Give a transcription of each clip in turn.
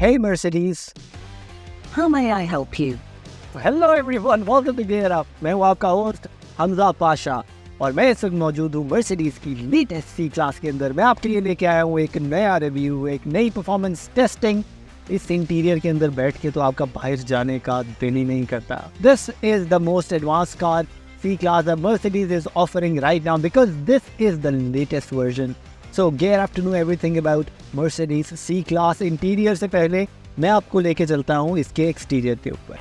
Hey Mercedes. How may I help you? Hello everyone, welcome to Gear Up. मैं हूँ आपका host Hamza Pasha और मैं इस वक्त मौजूद हूँ मर्सिडीज की लेटेस्ट सी क्लास के अंदर। मैं आपके लिए लेके आया हूँ एक नया रिव्यू, एक नई परफॉर्मेंस टेस्टिंग। इस इंटीरियर के अंदर बैठ के तो आपका बाहर जाने का दिल ही नहीं करता। This is the most advance car C class that Mercedes is offering right now because this is the latest version. So gear up to know everything about Mercedes C class interior से पहले मैं आपको लेके चलता हूँ इसके exterior के ऊपर।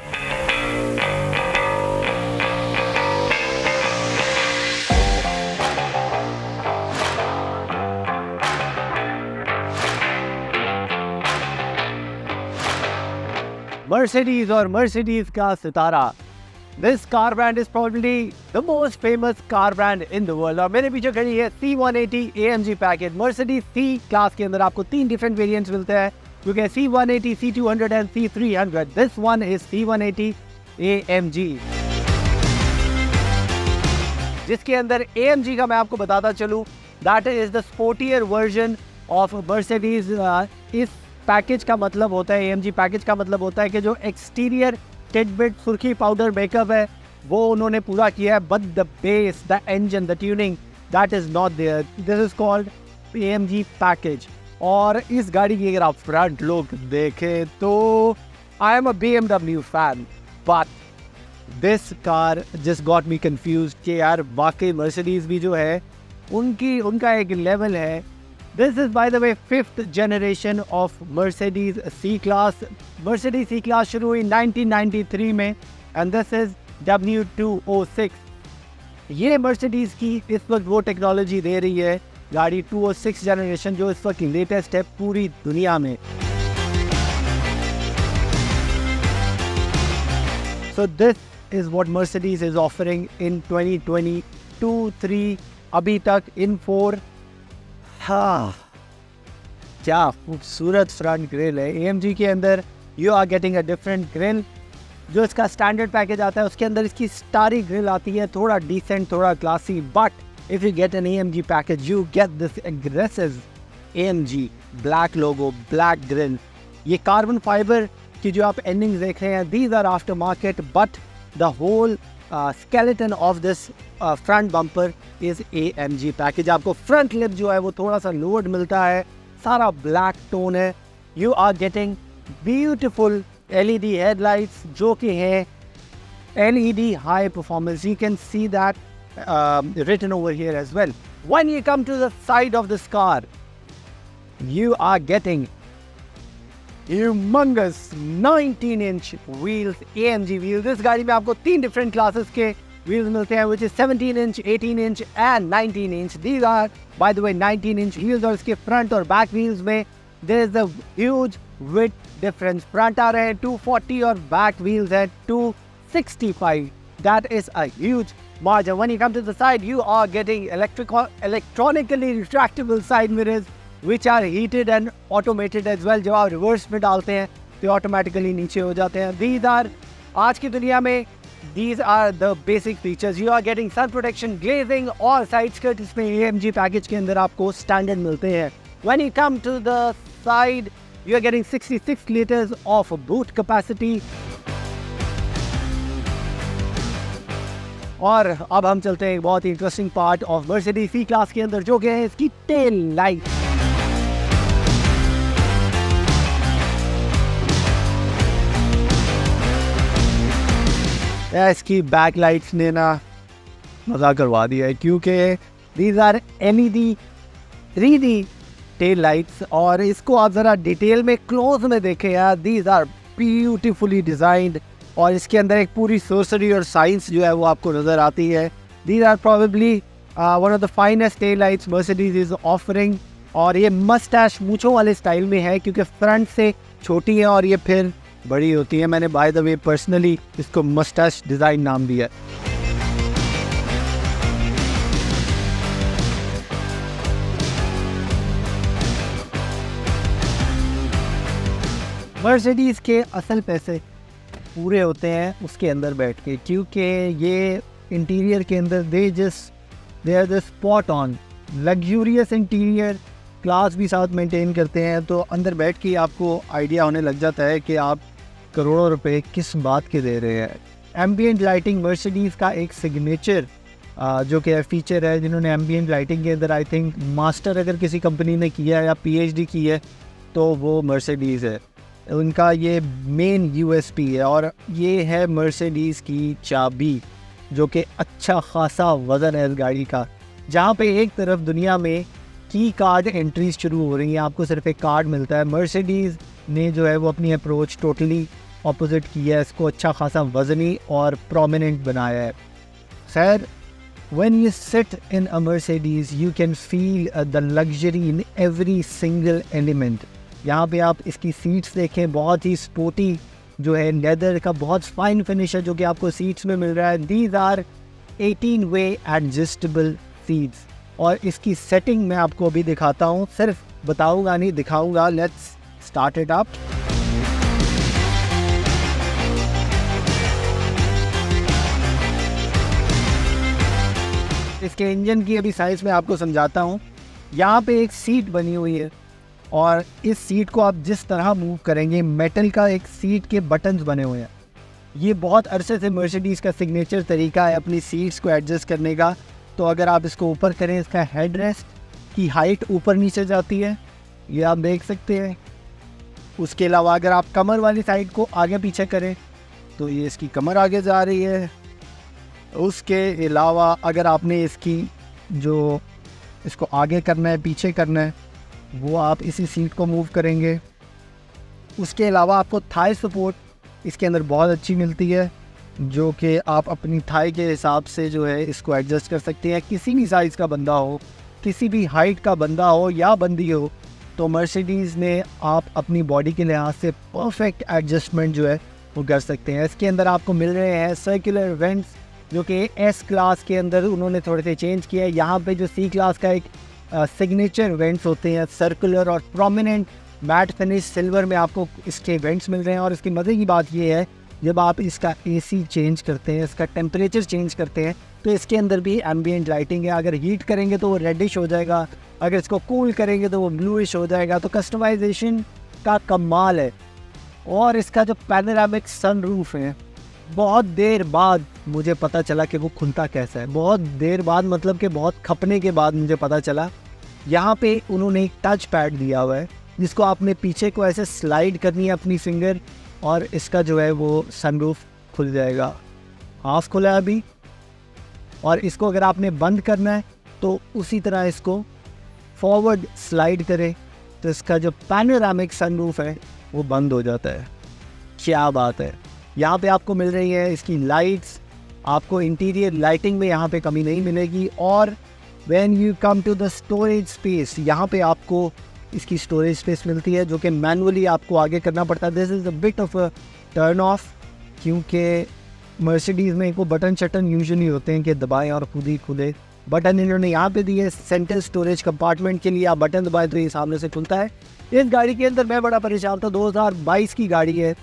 Mercedes और Mercedes का सितारा। This car brand is probably the most famous car brand in the world. और मेरे पीछे खड़ी है C180 AMG package. Mercedes C class के अंदर आपको 3 डिफरेंट वेरिएंट्स मिलते हैं क्योंकि C180, C200 and C300. This one is C180 AMG, जिसके अंदर AMG का मैं आपको बताता चलूँ, that is the sportier version of Mercedes. इस पैकेज का मतलब होता है, AMG पैकेज का मतलब होता है कि जो एक्सटीरियर टिडबिट सुर्खी पाउडर मेकअप है वो उन्होंने पूरा किया है, but the base, the engine, the tuning that is not there. This is called AMG package. और इस गाड़ी की अगर आप फ्रंट लुक देखें तो I am a BMW fan, but this car just got me confuse कि यार वाकई मर्सिडीज भी जो है उनका एक लेवल है. This is by the way 5th generation of Mercedes C-Class. Mercedes C-Class शुरू हुई 1993 में and this is W206. ये Mercedes की इस वक्त वो टेक्नोलॉजी दे रही है गाड़ी 206 जनरेशन जो इस वक्त लेटेस्ट है पूरी दुनिया में. So this is what Mercedes is offering in 2022-3 अभी तक इन 4. हाँ, क्या खूबसूरत फ्रंट ग्रिल है. AMG के अंदर you are getting a different grille. जो इसका स्टैंडर्ड पैकेज आता है उसके अंदर इसकी स्टारी ग्रिल आती है, थोड़ा डिसेंट, थोड़ा classy. But if you get an AMG package you get this aggressive AMG black logo, black grille. ये कार्बन फाइबर की जो आप एंडिंग्स देख रहे हैं these are aftermarket, but the whole skeleton of this front bumper is AMG package. आपको front lip जो है वो थोड़ा सा लोअर्ड मिलता है, सारा ब्लैक टोन है. You are getting beautiful LED headlights जो कि है LED high performance. You can see that written over here as well. When you come to the side of this car, you are getting humongous 19-inch wheels, AMG wheels. इस गाड़ी में आपको 3 different classes के wheels मिलते हैं, which is 17-inch, 18-inch and 19-inch. These are by the way 19-inch wheels. और इसके front और बैक व्हील्स में there is a huge width difference. Front आ रहे हैं 240 और बैक व्हील्स है 265. That is a huge margin. When you come to the side, you are getting electronically retractable side mirrors which are heated and automated as well. जब आप reverse में डालते हैं तो ऑटोमेटिकली नीचे हो जाते हैं. These are आज की दुनिया में these are the basic features. You are getting sun protection, glazing और side skirt इसमें AMG पैकेज के अंदर आपको स्टैंडर्ड मिलते हैं. When you come to the side, you are getting 66 liters of boot capacity. और अब हम चलते हैं एक बहुत ही interesting part of Mercedes C class के अंदर जो कि है इसकी टेल लाइट. इसकी बैक लाइट्स ने ना मज़ा करवा दिया है क्योंकि these are LED 3D tail lights. और इसको आप ज़रा डिटेल में क्लोज में देखें यार, दीज आर ब्यूटीफुली डिज़ाइंड. और इसके अंदर एक पूरी सोर्सरी और साइंस जो है वो आपको नज़र आती है. These are probably one of the finest tail lights Mercedes is offering. और ये मस्टैश मूंछों वाले स्टाइल में है क्योंकि फ्रंट से छोटी है और ये फिर बड़ी होती है. मैंने बाय द वे पर्सनली इसको मस्टैश डिज़ाइन नाम दिया. Mercedes के असल पैसे पूरे होते हैं उसके अंदर बैठ के, क्योंकि ये इंटीरियर के अंदर they are the spot on luxurious interior class भी साथ मेंटेन करते हैं, तो अंदर बैठ के आपको आइडिया होने लग जाता है कि आप करोड़ों रुपए किस बात के दे रहे हैं। एम्बियंट लाइटिंग मर्सिडीज़ का एक सिग्नेचर जो कि फीचर है, जिन्होंने एम्बियंट लाइटिंग के अंदर आई थिंक मास्टर अगर किसी कंपनी ने किया है या पीएचडी की है तो वो मर्सिडीज़ है। उनका ये मेन यूएसपी है और ये है मर्सिडीज़ की चाबी, जो कि अच्छा खासा वज़न है इस गाड़ी का। जहाँ पे एक तरफ दुनिया में की कार्ड एंट्रीज शुरू हो रही हैं, आपको सिर्फ एक कार्ड मिलता है, मर्सिडीज़ ने जो है वो अपनी अप्रोच टोटली ऑपोजिट की है, इसको अच्छा खासा वज़नी और प्रोमिनेंट बनाया है। खैर, when you sit in a Mercedes you can feel the luxury in every single element। यहाँ पे आप इसकी सीट्स देखें, बहुत ही स्पोर्टी जो है, लेदर का बहुत फाइन फिनिश है जो कि आपको सीट्स में मिल रहा है। These are 18 way adjustable seats और इसकी सेटिंग मैं आपको अभी दिखाता हूँ, सिर्फ बताऊँगा नहीं दिखाऊँगा। Let's start it up. इसके इंजन की अभी साइज़ में आपको समझाता हूँ। यहाँ पे एक सीट बनी हुई है और इस सीट को आप जिस तरह मूव करेंगे, मेटल का एक सीट के बटन्स बने हुए हैं। ये बहुत अरसे से मर्सिडीज़ का सिग्नेचर तरीका है अपनी सीट्स को एडजस्ट करने का। तो अगर आप इसको ऊपर करें, इसका हेड रेस्ट की हाइट ऊपर नीचे जाती है, ये आप देख सकते हैं। उसके अलावा अगर आप कमर वाली साइड को आगे पीछे करें तो ये इसकी कमर आगे जा रही है। उसके अलावा अगर आपने इसकी जो इसको आगे करना है पीछे करना है, वो आप इसी सीट को मूव करेंगे। उसके अलावा आपको थाई सपोर्ट इसके अंदर बहुत अच्छी मिलती है, जो कि आप अपनी थाई के हिसाब से जो है इसको एडजस्ट कर सकते हैं। किसी भी साइज़ का बंदा हो, किसी भी हाइट का बंदा हो या बंदी हो, तो मर्सिडीज़ ने आप अपनी बॉडी के लिहाज से परफेक्ट एडजस्टमेंट जो है वो कर सकते हैं। इसके अंदर आपको मिल रहे हैं सर्कुलर वेंट्स, जो कि एस क्लास के अंदर उन्होंने थोड़े से चेंज किया है। यहाँ पे जो सी क्लास का एक सिग्नेचर वेंट्स होते हैं, सर्कुलर और प्रोमिनेंट मैट फिनिश सिल्वर में आपको इसके वेंट्स मिल रहे हैं। और इसकी मज़े की बात ये है, जब आप इसका एसी चेंज करते हैं, इसका टेम्परेचर चेंज करते हैं, तो इसके अंदर भी एम्बियंट लाइटिंग है। अगर हीट करेंगे तो वो रेडिश हो जाएगा, अगर इसको कूल करेंगे तो वो ब्लूइश हो जाएगा। तो कस्टमाइजेशन का कमाल है। और इसका जो पैनोरामिक सनरूफ है, बहुत देर बाद मुझे पता चला कि वो खुलता कैसा है। बहुत देर बाद मतलब कि बहुत खपने के बाद मुझे पता चला। यहाँ पे उन्होंने एक टच पैड दिया हुआ है जिसको आपने पीछे को ऐसे स्लाइड करनी है अपनी फिंगर, और इसका जो है वो सनरूफ खुल जाएगा। हाफ खुला है अभी, और इसको अगर आपने बंद करना है तो उसी तरह इसको फॉरवर्ड स्लाइड करें तो इसका जो पैनोरामिक सनरूफ है वो बंद हो जाता है। क्या बात है। यहाँ पे आपको मिल रही है इसकी लाइट्स, आपको इंटीरियर लाइटिंग में यहाँ पे कमी नहीं मिलेगी। और when you come to the storage space, यहाँ पे आपको इसकी स्टोरेज स्पेस मिलती है जो कि मैनुअली आपको आगे करना पड़ता है। This is a bit of a turn off, क्योंकि मर्सिडीज़ में को बटन शटन यूजुअली होते हैं कि दबाएं और खुद ही खुले। बटन इन्होंने यहाँ पे दिए सेंटर स्टोरेज कंपार्टमेंट के लिए, आप बटन दबाएं तो ये सामने से खुलता है। इस गाड़ी के अंदर मैं बड़ा परेशान था, 2022 की गाड़ी है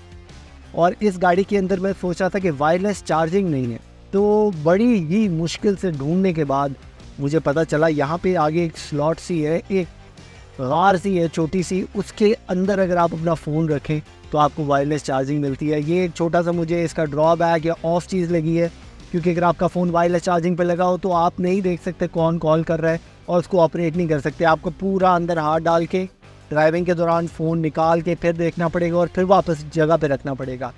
और इस गाड़ी के अंदर मैं सोचा था कि वायरलेस चार्जिंग नहीं है, तो बड़ी ही मुश्किल से ढूंढने के बाद मुझे पता चला यहाँ पे आगे एक स्लॉट सी है, एक गार सी है छोटी सी, उसके अंदर अगर आप अपना फ़ोन रखें तो आपको वायरलेस चार्जिंग मिलती है। ये एक छोटा सा मुझे इसका ड्रॉबैक या ऑफ चीज़ लगी है, क्योंकि अगर आपका फ़ोन वायरलेस चार्जिंग पे लगा हो तो आप नहीं देख सकते कौन कॉल कर रहा है और उसको ऑपरेट नहीं कर सकते। आपको पूरा अंदर हाथ डाल के ड्राइविंग के दौरान फ़ोन निकाल के फिर देखना पड़ेगा और फिर वापस जगह पे रखना पड़ेगा।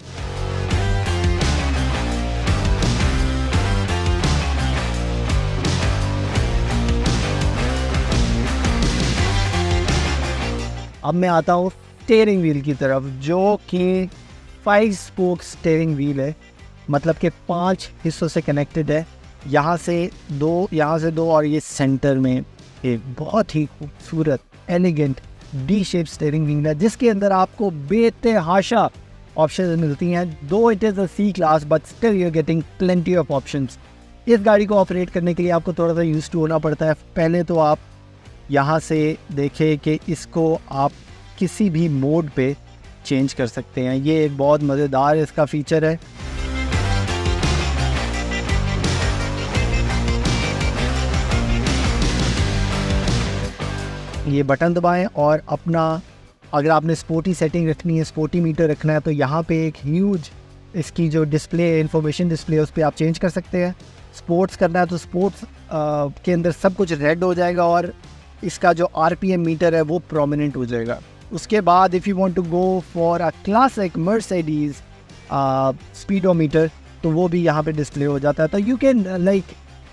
अब मैं आता हूँ स्टीयरिंग व्हील की तरफ, जो कि 5 स्पोक स्टीयरिंग व्हील है, मतलब कि 5 हिस्सों से कनेक्टेड है। यहाँ से दो और ये सेंटर में एक बहुत ही खूबसूरत elegant D shape steering wheel है, जिसके अंदर आपको बेतहाशा ऑप्शंस मिलती हैं। Though it is a C class but still you are getting plenty of options. इस गाड़ी को ऑपरेट करने के लिए आपको थोड़ा सा यूज टू होना पड़ता है। पहले तो आप यहाँ से देखें कि इसको आप किसी भी मोड पे चेंज कर सकते हैं। ये एक बहुत मज़ेदार इसका फीचर है। ये बटन दबाएं और अपना, अगर आपने स्पोर्टी सेटिंग रखनी है, स्पोर्टी मीटर रखना है, तो यहाँ पे एक ह्यूज इसकी जो डिस्प्ले है, इंफॉर्मेशन डिस्प्ले, उस पर आप चेंज कर सकते हैं। स्पोर्ट्स करना है तो स्पोर्ट्स के अंदर सब कुछ रेड हो जाएगा और इसका जो RPM मीटर है वो प्रोमिनेंट हो जाएगा। उसके बाद if you want to go for a classic Mercedes speedometer, तो वो भी यहाँ पे डिस्प्ले हो जाता है। तो you can like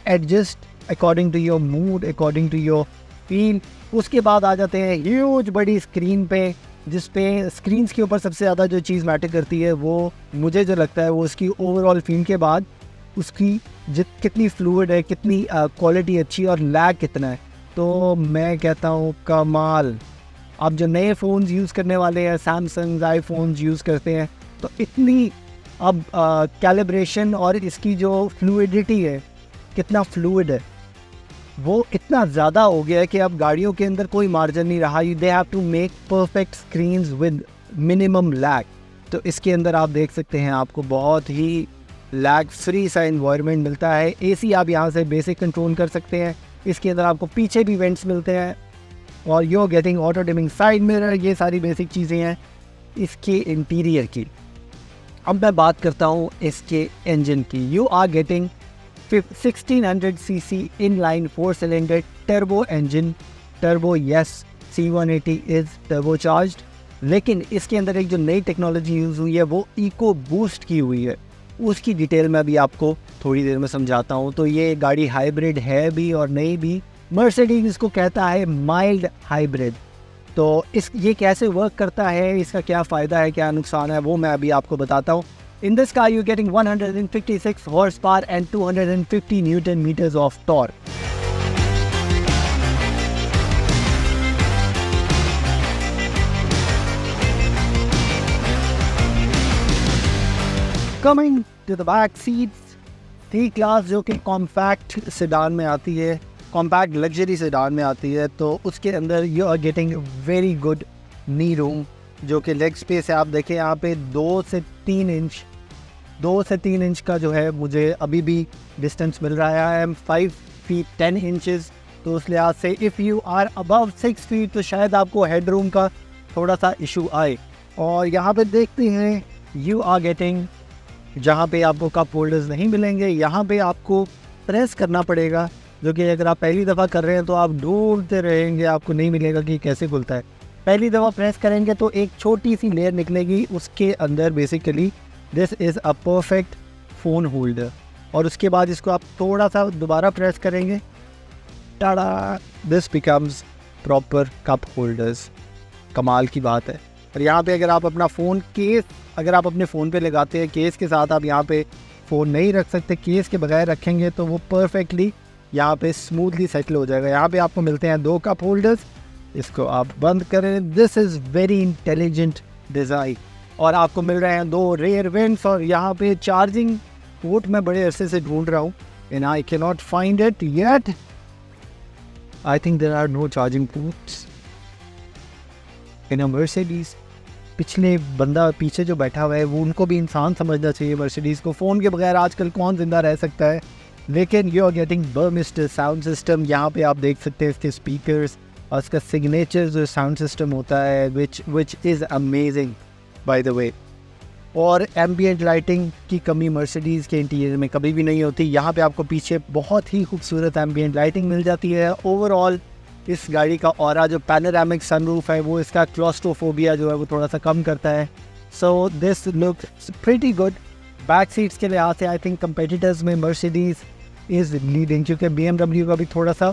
adjust according to your mood, according to your feel. उसके बाद आ जाते हैं ह्यूज बड़ी स्क्रीन पे, जिस पे स्क्रीन्स के ऊपर सबसे ज़्यादा जो चीज़ मैटर करती है वो मुझे जो लगता है वो उसकी ओवरऑल फील के बाद उसकी कितनी फ्लूइड है, कितनी क्वालिटी अच्छी और लैग कितना है। तो मैं कहता हूँ कमाल। आप जो नए फ़ोन्स यूज़ करने वाले हैं, सैमसंग आईफोन्स यूज़ करते हैं, तो इतनी अब कैलिब्रेशन और इसकी जो फ्लूइडिटी है, कितना फ्लूइड है, वो इतना ज़्यादा हो गया है कि अब गाड़ियों के अंदर कोई मार्जिन नहीं रहा। They have to make perfect screens with minimum lag. तो इसके अंदर आप देख सकते हैं आपको बहुत ही लैग फ्री सा इन्वायरमेंट मिलता है। AC आप यहाँ से बेसिक कंट्रोल कर सकते हैं। इसके अंदर आपको पीछे भी वेंट्स मिलते हैं और you are getting auto dimming side mirror, ये सारी बेसिक चीज़ें हैं इसके इंटीरियर की। अब मैं बात करता हूँ इसके इंजन की। You are getting 1600 cc inline 4-cylinder turbo engine, turbo yes, C180 is turbocharged। लेकिन इसके अंदर एक जो नई टेक्नोलॉजी यूज़ हुई है वो इको बूस्ट की हुई है, उसकी डिटेल मैं अभी आपको थोड़ी देर में समझाता हूँ। तो ये गाड़ी हाइब्रिड है भी और नहीं भी। मर्सिडीज इसको कहता है माइल्ड हाइब्रिड। तो ये कैसे वर्क करता है, इसका क्या फ़ायदा है, क्या नुकसान है, वो मैं अभी आपको बताता हूँ। In this car, you're getting 156 horsepower and 250 Newton meters of torque. Coming to the back seats, C-Class जो कि कॉम्पैक्ट सेडान में आती है, कॉम्पैक्ट लग्जरी सेडान में आती है, तो उसके अंदर you are getting very good knee room, जो कि लेग स्पेस है। आप देखें यहाँ पे 2 से 3 इंच का जो है मुझे अभी भी डिस्टेंस मिल रहा है। आई एम 5 feet 10 inches, तो उस लिहाज से if you are above 6 feet तो शायद आपको हेड रूम का थोड़ा सा इशू आए। और यहाँ पे देखते हैं यू आर गेटिंग, जहाँ पे आपको कप होल्डर्स नहीं मिलेंगे, यहाँ पे आपको प्रेस करना पड़ेगा, जो कि अगर आप पहली दफ़ा कर रहे हैं तो आप ढूंढते रहेंगे, आपको नहीं मिलेगा कि कैसे खुलता है। पहली दफ़ा प्रेस करेंगे तो एक छोटी सी लेयर निकलेगी, उसके अंदर basically this is a perfect phone holder. और उसके बाद इसको आप थोड़ा सा दोबारा प्रेस करेंगे, ta-da, this becomes proper cup holders. कमाल की बात है। और यहाँ पे अगर आप अपना फ़ोन केस, अगर आप अपने फ़ोन पे लगाते हैं, केस के साथ आप यहाँ पे फ़ोन नहीं रख सकते, केस के बगैर रखेंगे तो वो परफेक्टली यहाँ पे स्मूथली सेटल हो जाएगा। यहाँ पे आपको मिलते हैं 2 कप होल्डर्स, इसको आप बंद करें। This is very intelligent design. और आपको मिल रहे हैं 2 रेयर वेंट्स और यहाँ पे चार्जिंग पोर्ट मैं बड़े अरसे से ढूंढ रहा हूँ and I can not find it yet. I think there are no charging ports in a Mercedes. पिछले बंदा पीछे जो बैठा हुआ है वो, उनको भी इंसान समझना चाहिए मर्सिडीज़ को। फ़ोन के बगैर आजकल कौन ज़िंदा रह सकता है। लेकिन you are getting Burmester sound system. यहाँ पे आप देख सकते हैं इसके स्पीकर्स और इसका सिग्नेचर जो साउंड सिस्टम होता है which is amazing by the way. और एम्बिएंट लाइटिंग की कमी मर्सिडीज़ के इंटीरियर में कभी भी नहीं होती। यहाँ पे आपको पीछे बहुत ही खूबसूरत एम्बिएंट लाइटिंग मिल जाती है। ओवरऑल इस गाड़ी का ऑरा जो पैनोरामिक सनरूफ है वो इसका क्लॉस्ट्रोफोबिया जो है वो थोड़ा सा कम करता है। So this looks pretty good. Back seats के लिहाज से आई थिंक कंपेटिटर्स में मर्सिडीज़ इज़ लीडिंग, क्योंकि BMW का भी थोड़ा सा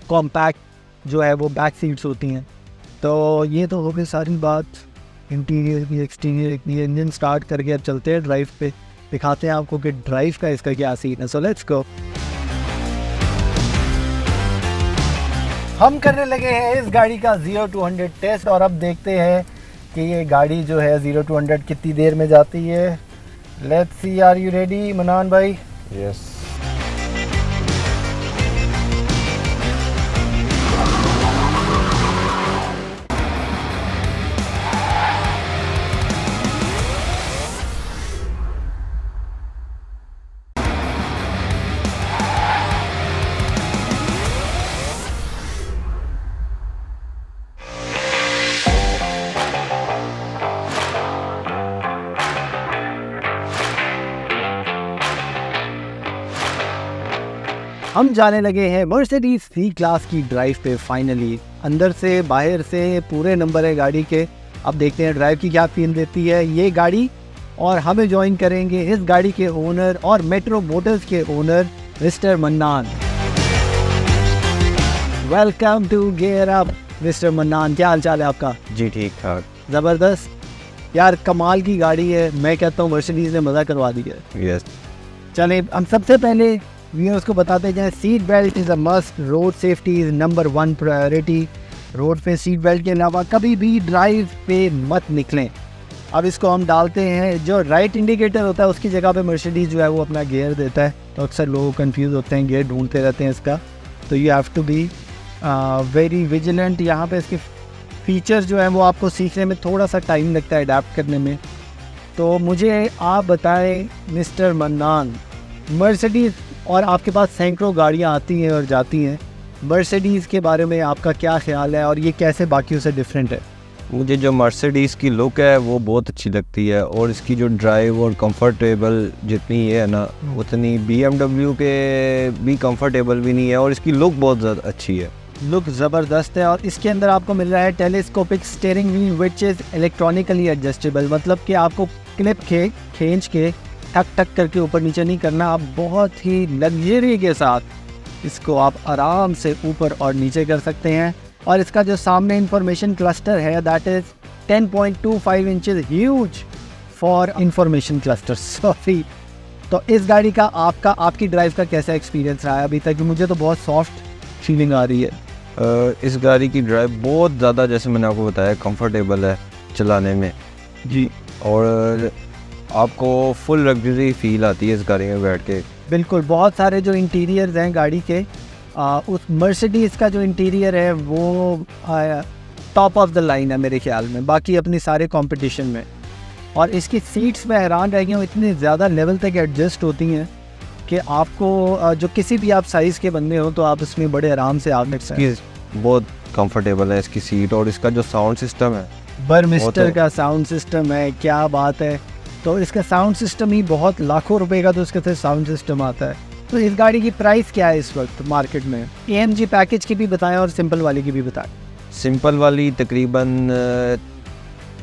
कॉम्पैक्ट जो है वो बैक सीट्स होती हैं। तो ये तो हो गई सारी बात इंटीरियर की, एक्सटीरियर की। इंजन स्टार्ट करके अब चलते हैं ड्राइव पे, दिखाते हैं आपको कि ड्राइव का इसका क्या सीन है। So let's go. हम करने लगे हैं इस गाड़ी का 0 to 100 टेस्ट और अब देखते हैं कि ये गाड़ी जो है 0 to 100 कितनी देर में जाती है। Let's see, are you ready Manan भाई? यस। हम जाने लगे हैं मर्सिडीज सी क्लास की ड्राइव पे फाइनली। अंदर से बाहर से पूरे नंबर है गाड़ी के। अब देखते हैं ड्राइव की क्या फील देती है ये गाड़ी। और हमें ज्वाइन करेंगे इस गाड़ी के ओनर और मेट्रो मोटर्स के owner mister Mannan. Welcome to Gear Up mister Mannan, क्या हाल चाल है आपका? जी ठीक ठाक। ज़बरदस्त यार, कमाल की गाड़ी है। मैं कहता हूँ मर्सिडीज़ ने मज़ा करवा दिया है। यस। चले हम सबसे पहले व्यूअर्स को बताते जाएं, seat belt is a must, road safety is number 1 priority. Road पे सीट बेल्ट के अलावा कभी भी ड्राइव पे मत निकलें। अब इसको हम डालते हैं, जो राइट इंडिकेटर होता है उसकी जगह पे मर्सिडीज़ जो है वो अपना गियर देता है। तो अक्सर लोग कंफ्यूज होते हैं, गियर ढूंढते रहते हैं इसका। तो you have to be very vigilant. यहाँ पे इसके फीचर्स जो हैं वो आपको सीखने में थोड़ा सा टाइम लगता है, अडेप्ट करने में। तो मुझे आप बताएं मिस्टर मन्नान, मर्सिडीज़ और आपके पास सैकड़ों गाड़ियाँ आती हैं और जाती हैं, मर्सिडीज़ के बारे में आपका क्या ख्याल है और ये कैसे बाकियों से डिफरेंट है? मुझे जो मर्सिडीज़ की लुक है वो बहुत अच्छी लगती है, और इसकी जो ड्राइव और कंफर्टेबल जितनी है ना उतनी BMW के भी कंफर्टेबल भी नहीं है, और इसकी लुक बहुत ज़्यादा अच्छी है। लुक ज़बरदस्त है। और इसके अंदर आपको मिल रहा है telescopic steering wheel which is electronically adjustable. मतलब कि आपको क्लिप खींच के ठक ठक करके ऊपर नीचे नहीं करना, आप बहुत ही लग्जरी के साथ इसको आप आराम से ऊपर और नीचे कर सकते हैं। और इसका जो सामने इंफॉर्मेशन क्लस्टर है that is 10.25 inches, huge for information cluster. Sorry. तो इस गाड़ी का आपकी ड्राइव का कैसा एक्सपीरियंस रहा है अभी तक? मुझे तो बहुत सॉफ्ट फीलिंग आ रही है। इस गाड़ी की ड्राइव बहुत ज़्यादा, जैसे मैंने आपको बताया, कंफर्टेबल है चलाने में जी। और आपको फुल लग्जरी फील आती है इस गाड़ी में बैठ के। बिल्कुल। बहुत सारे जो इंटीरियर्स हैं गाड़ी के, उस मर्सिडीज़ का जो इंटीरियर है वो टॉप ऑफ द लाइन है मेरे ख्याल में, बाकी अपनी सारे कंपटीशन में। और इसकी सीट्स में हैरान रह गया हूँ, इतनी ज़्यादा लेवल तक एडजस्ट होती हैं कि आपको जो किसी भी आप साइज़ के बंदे हो तो आप इसमें बड़े आराम से आ सकते हैं। बहुत कंफर्टेबल है इसकी सीट, और इसका जो साउंड सिस्टम है, बर्मिस्टर का साउंड सिस्टम है, क्या बात है। तो इसका साउंड सिस्टम ही बहुत लाखों रुपए का तो इसके साथ साउंड सिस्टम आता है। तो इस गाड़ी की प्राइस क्या है इस वक्त मार्केट में? AMG पैकेज की भी बताएं और सिंपल वाली की भी बताएं। सिंपल वाली तकरीबन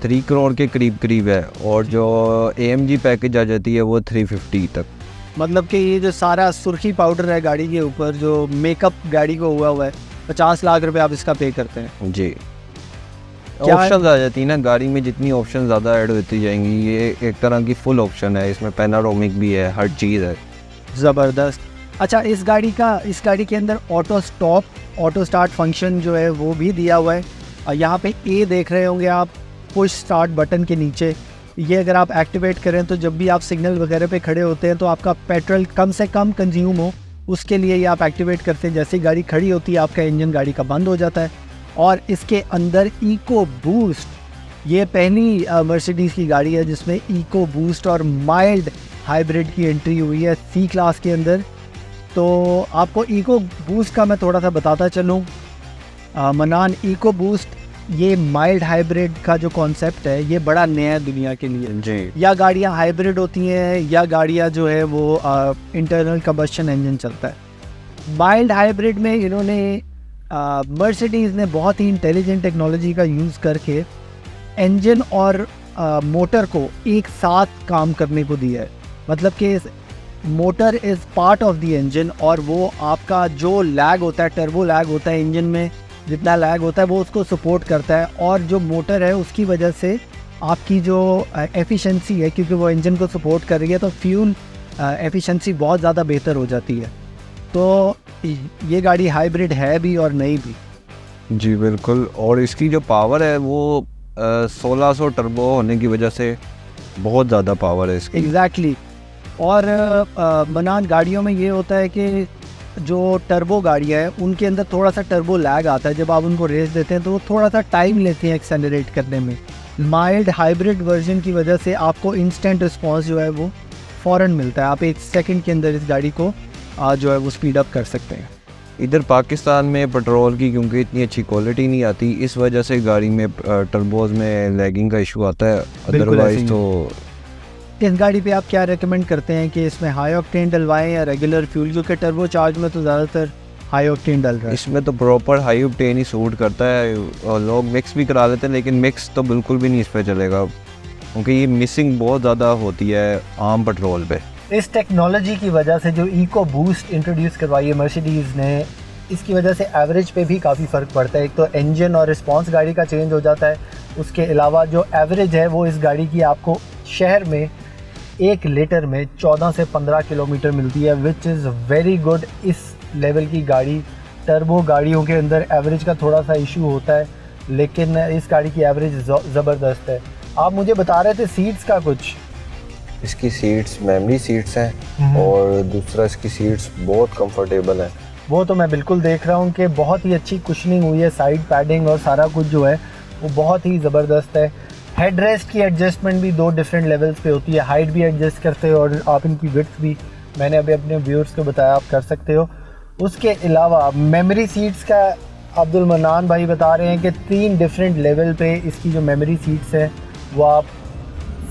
3 करोड़ के करीब है, और जो AMG पैकेज आ जाती है वो 350 तक। मतलब कि ये जो सारा सुर्खी पाउडर है गाड़ी के ऊपर, जो मेकअप गाड़ी को हुआ है, 50 लाख रुपए आप इसका पे करते हैं। जी। क्या ऑप्शन आ जाती है ना गाड़ी में, जितनी ऑप्शन ज़्यादा ऐड होती जाएंगी। ये एक तरह की फुल ऑप्शन है, इसमें पैनारोमिक भी है, हर चीज़ है। ज़बरदस्त। अच्छा, इस गाड़ी के अंदर ऑटो स्टार्ट फंक्शन जो है वो भी दिया हुआ है। और यहाँ पे ए देख रहे होंगे आप, पुश स्टार्ट बटन के नीचे। ये अगर आप एक्टिवेट करें तो जब भी आप सिग्नल वगैरह पे खड़े होते हैं तो आपका पेट्रोल कम से कम कंज्यूम हो, उसके लिए ये आप एक्टिवेट करते हैं। जैसे ही गाड़ी खड़ी होती है आपका इंजन गाड़ी का बंद हो जाता है। और इसके अंदर इको बूस्ट, ये पहली मर्सिडीज़ की गाड़ी है जिसमें इको बूस्ट और माइल्ड हाइब्रिड की एंट्री हुई है सी क्लास के अंदर। तो आपको इको बूस्ट का मैं थोड़ा सा बताता चलूँ मनान। इको बूस्ट, ये माइल्ड हाइब्रिड का जो कॉन्सेप्ट है ये बड़ा नया है दुनिया के लिए। जी। या गाड़ियाँ हाइब्रिड होती हैं या गाड़ियाँ जो है वो इंटरनल कंबस्शन इंजन चलता है। माइल्ड हाइब्रिड में इन्होंने मर्सिडीज़ ने बहुत ही इंटेलिजेंट टेक्नोलॉजी का यूज़ करके इंजन और मोटर को एक साथ काम करने को दिया है। मतलब कि motor is part of the engine, और वो आपका जो लैग होता है, टर्बो लैग होता है इंजन में, जितना लैग होता है वो उसको सपोर्ट करता है। और जो मोटर है उसकी वजह से आपकी जो एफिशिएंसी है, क्योंकि वो इंजन को सपोर्ट कर रही है, तो फ्यूल एफिशिएंसी बहुत ज़्यादा बेहतर हो जाती है। तो ये गाड़ी हाइब्रिड है भी और नई भी। जी बिल्कुल। और इसकी जो पावर है वो 1600 टर्बो होने की वजह से बहुत ज़्यादा पावर है इसकी। एग्जैक्टली। और बनान गाड़ियों में ये होता है कि जो टर्बो गाड़ियाँ हैं उनके अंदर थोड़ा सा टर्बो लैग आता है। जब आप उनको रेस देते हैं तो वो थोड़ा सा टाइम लेते हैं एक्सेलरेट करने में। माइल्ड हाइब्रिड वर्जन की वजह से आपको इंस्टेंट रिस्पॉन्स जो है वो फ़ौरन मिलता है। आप 1 सेकंड के अंदर इस गाड़ी को जो है वो स्पीड अप कर सकते हैं। इधर पाकिस्तान में पेट्रोल की क्योंकि इतनी अच्छी क्वालिटी नहीं आती, इस वजह से गाड़ी में टर्बोज में लैगिंग का इशू आता है। अदरवाइज तो इस गाड़ी पे आप क्या रेकमेंड करते हैं कि इसमें हाई ऑक्टेन डलवाएं या रेगुलर फ्यूल, क्योंकि टर्बो चार्ज में तो ज़्यादातर हाई ऑक्टेन डल रहा है। इसमें तो प्रॉपर हाई ऑक्टेन ही सूट करता है और लोग मिक्स भी करा लेते हैं, लेकिन मिक्स तो बिल्कुल भी नहीं इस पर चलेगा क्योंकि ये मिसिंग बहुत ज़्यादा होती है आम पेट्रोल पे। इस टेक्नोलॉजी की वजह से जो इको बूस्ट इंट्रोड्यूस करवाई है मर्सिडीज़ ने, इसकी वजह से एवरेज पे भी काफ़ी फ़र्क पड़ता है। एक तो इंजन और रिस्पांस गाड़ी का चेंज हो जाता है, उसके अलावा जो एवरेज है वो इस गाड़ी की आपको शहर में 1 लीटर में 14 से 15 किलोमीटर मिलती है, विच इज़ वेरी गुड। इस लेवल की गाड़ी, टर्बो गाड़ियों के अंदर एवरेज का थोड़ा सा इशू होता है, लेकिन इस गाड़ी की एवरेज ज़बरदस्त है। आप मुझे बता रहे थे सीट्स का कुछ। इसकी सीट्स मेमोरी सीट्स हैं और दूसरा इसकी सीट्स बहुत कंफर्टेबल है। वो तो मैं बिल्कुल देख रहा हूँ कि बहुत ही अच्छी कुशनिंग हुई है, साइड पैडिंग और सारा कुछ जो है वो बहुत ही ज़बरदस्त है। हेड रेस्ट की एडजस्टमेंट भी 2 डिफरेंट लेवल्स पे होती है, हाइट भी एडजस्ट करते हो और आप इनकी विड्थ भी, मैंने अभी अपने व्यूअर्स को बताया, आप कर सकते हो। उसके अलावा मेमोरी सीट्स का अब्दुल मन्नान भाई बता रहे हैं कि 3 डिफरेंट लेवल पे इसकी जो मेमोरी सीट्स हैं वो आप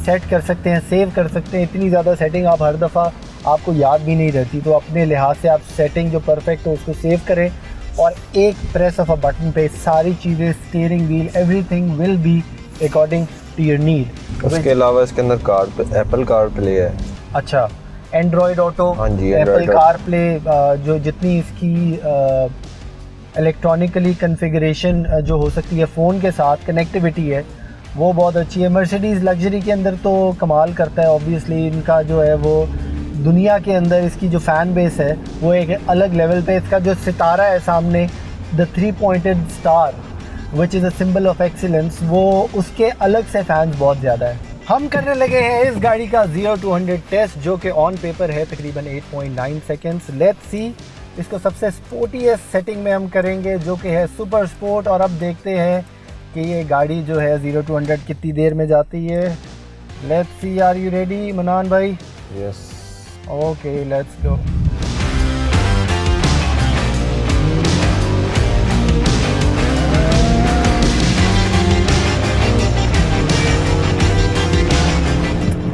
सेट कर सकते हैं, सेव कर सकते हैं। इतनी ज़्यादा सेटिंग आप हर दफ़ा आपको याद भी नहीं रहती, तो अपने लिहाज से आप सेटिंग जो परफेक्ट हो उसको सेव करें और एक प्रेस ऑफ अ बटन पे सारी चीज़ें, steering wheel, everything will be according to your need. उसके अलावा इसके अंदर एप्पल कार प्ले है। अच्छा, एंड्रॉयड ऑटो, हाँ जी, एप्पल कार प्ले, जो जितनी इसकी इलेक्ट्रॉनिकली कन्फिगरेशन जो हो सकती है फ़ोन के साथ, कनेक्टिविटी है वो बहुत अच्छी है। मर्सिडीज़ लग्जरी के अंदर तो कमाल करता है, ऑब्वियसली इनका जो है वो दुनिया के अंदर इसकी जो फ़ैन बेस है वो एक अलग लेवल पे, इसका जो सितारा है सामने, the 3 pointed star which is a symbol of excellence, वो उसके अलग से फैंस बहुत ज़्यादा है। हम करने लगे हैं इस गाड़ी का 0 to 100 टेस्ट, जो कि ऑन पेपर है तकरीबन 8.9 सेकेंड्स। लेट्स सी, इसको सबसे स्पोर्टीएस्ट सेटिंग में हम करेंगे जो कि है सुपर स्पोर्ट, और अब देखते हैं कि ये गाड़ी जो है 0 to 100 कितनी देर में जाती है। Let's see, are you ready Manan भाई? Yes. Okay, let's go.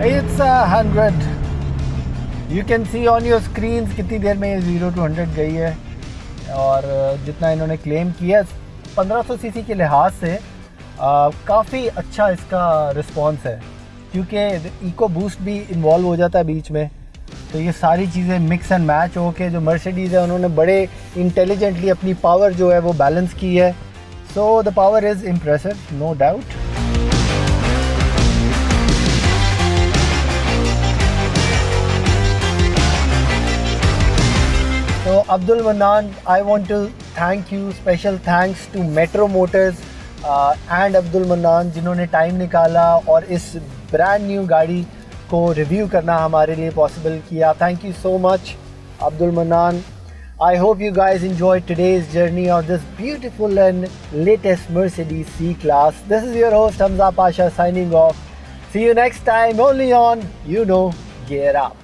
It's 100. You can see on your screens कितनी देर में ये 0 to 100 गई है, और जितना इन्होंने क्लेम किया 1500 सीसी के लिहाज से काफ़ी अच्छा इसका रिस्पांस है, क्योंकि इको बूस्ट भी इन्वॉल्व हो जाता है बीच में। तो ये सारी चीज़ें मिक्स एंड मैच हो के जो मर्सिडीज़ है उन्होंने बड़े इंटेलिजेंटली अपनी पावर जो है वो बैलेंस की है। So the power is impressive, no doubt. So Abdul Manan, I want to thank you, special thanks to Metro Motors and Abdul Manan जिन्होंने टाइम निकाला और इस ब्रांड न्यू गाड़ी को रिव्यू करना हमारे लिए पॉसिबल किया। Thank you so much, Abdul Manan. I hope you guys enjoyed today's journey of this beautiful and latest Mercedes C-Class. This is your host Hamza Pasha signing off. See you next time only on Gear Up.